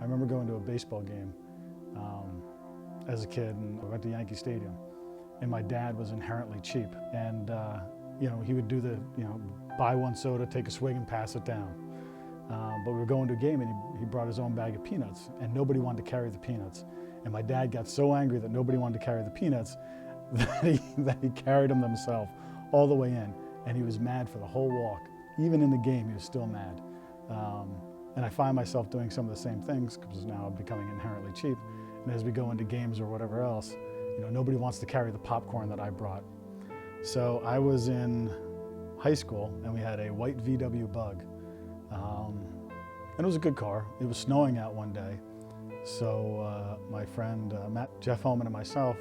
remember going to a baseball game as a kid, and we went to Yankee Stadium, and my dad was inherently cheap, and he would do the buy one soda, take a swig, and pass it down. But we were going to a game, and he brought his own bag of peanuts, and nobody wanted to carry the peanuts. And my dad got so angry that nobody wanted to carry the peanuts that he carried them himself all the way in, and he was mad for the whole walk. Even in the game, he was still mad. And I find myself doing some of the same things because now I'm becoming inherently cheap. And as we go into games or whatever else, nobody wants to carry the popcorn that I brought. So I was in high school, and we had a white VW Bug. And it was a good car. It was snowing out one day. So my friend Matt, Jeff Homan, and myself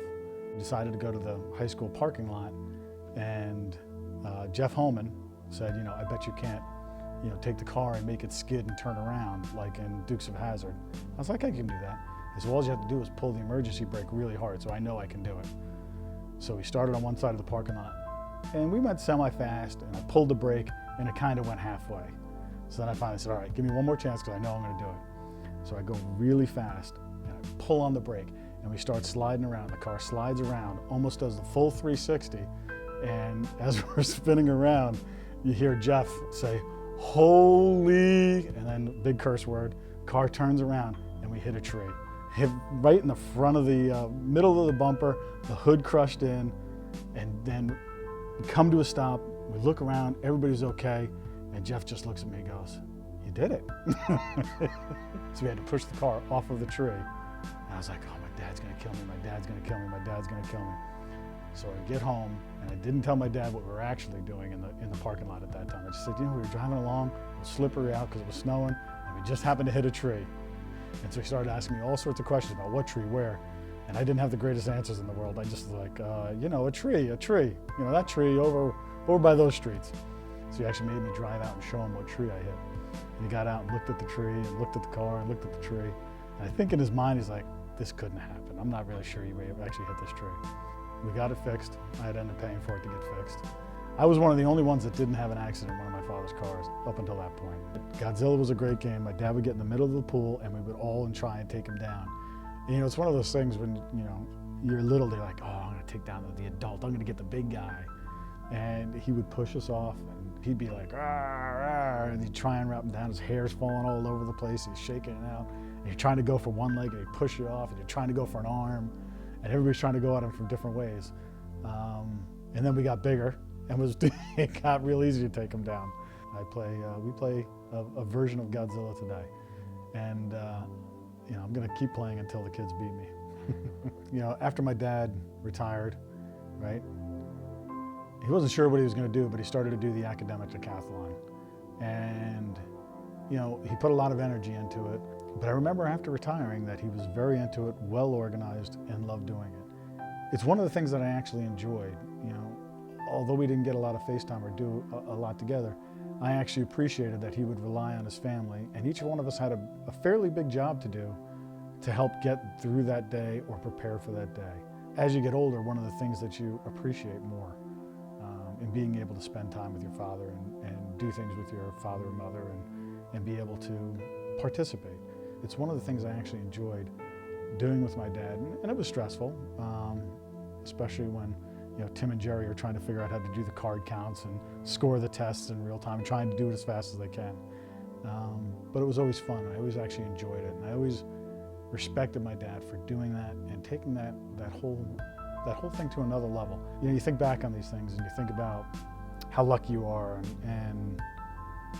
decided to go to the high school parking lot. And Jeff Homan said, I bet you can't take the car and make it skid and turn around like in Dukes of Hazzard. I was like, I can do that. He said, well, all you have to do is pull the emergency brake really hard, so I know I can do it. So we started on one side of the parking lot, and we went semi-fast, and I pulled the brake, and it kind of went halfway. So then I finally said, all right, give me one more chance, because I know I'm going to do it. So I go really fast, and I pull on the brake, and we start sliding around. The car slides around, almost does the full 360, and as we're spinning around, you hear Jeff say, holy, and then big curse word. Car turns around, and we hit a tree. Hit right in the front of the middle of the bumper, the hood crushed in, and then we come to a stop. We look around, everybody's okay, and Jeff just looks at me and goes, you did it. So we had to push the car off of the tree. And I was like, oh, my dad's gonna kill me, my dad's gonna kill me, my dad's gonna kill me. So I get home, and I didn't tell my dad what we were actually doing in the parking lot at that time. I just said, we were driving along, it was slippery out because it was snowing, and we just happened to hit a tree. And so he started asking me all sorts of questions about what tree, where, and I didn't have the greatest answers in the world. I just was like, a tree, that tree over by those streets. So he actually made me drive out and show him what tree I hit. And he got out and looked at the tree and looked at the car and looked at the tree. And I think in his mind, he's like, this couldn't happen. I'm not really sure you may have actually hit this tree. We got it fixed. I had ended up paying for it to get fixed. I was one of the only ones that didn't have an accident in one of my father's cars up until that point. Godzilla was a great game. My dad would get in the middle of the pool, and we would all try and take him down. And, it's one of those things when, you're little, they're like, oh, I'm gonna take down the adult. I'm gonna get the big guy. And he would push us off, and he'd be like, rah, and he'd try and wrap him down. His hair's falling all over the place. He's shaking it out. And you're trying to go for one leg, and he'd push you off, and you're trying to go for an arm. And everybody's trying to go at him from different ways. And then we got bigger, and it got real easy to take him down. We play a version of Godzilla today. And I'm gonna keep playing until the kids beat me. After my dad retired, right? He wasn't sure what he was gonna do, but he started to do the academic decathlon. And he put a lot of energy into it. But I remember after retiring that he was very into it, well organized, and loved doing it. It's one of the things that I actually enjoyed. Although we didn't get a lot of FaceTime or do a lot together, I actually appreciated that he would rely on his family, and each one of us had a fairly big job to do to help get through that day or prepare for that day. As you get older, one of the things that you appreciate more in being able to spend time with your father and do things with your father and mother and be able to participate. It's one of the things I actually enjoyed doing with my dad, and it was stressful, especially when Tim and Jerry are trying to figure out how to do the card counts and score the tests in real time, trying to do it as fast as they can. But it was always fun, and I always actually enjoyed it, and I always respected my dad for doing that and taking that whole thing to another level. You think back on these things and you think about how lucky you are, and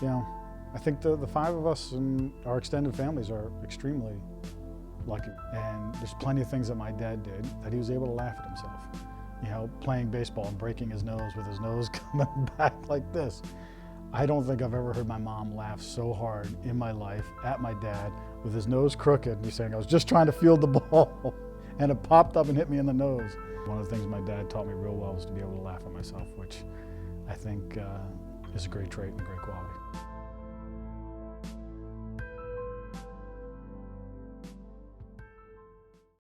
I think the five of us and our extended families are extremely lucky. And there's plenty of things that my dad did that he was able to laugh at himself. Playing baseball and breaking his nose with his nose coming back like this. I don't think I've ever heard my mom laugh so hard in my life at my dad with his nose crooked and he's saying, I was just trying to field the ball and it popped up and hit me in the nose. One of the things my dad taught me real well was to be able to laugh at myself, which I think is a great trait and a great quality.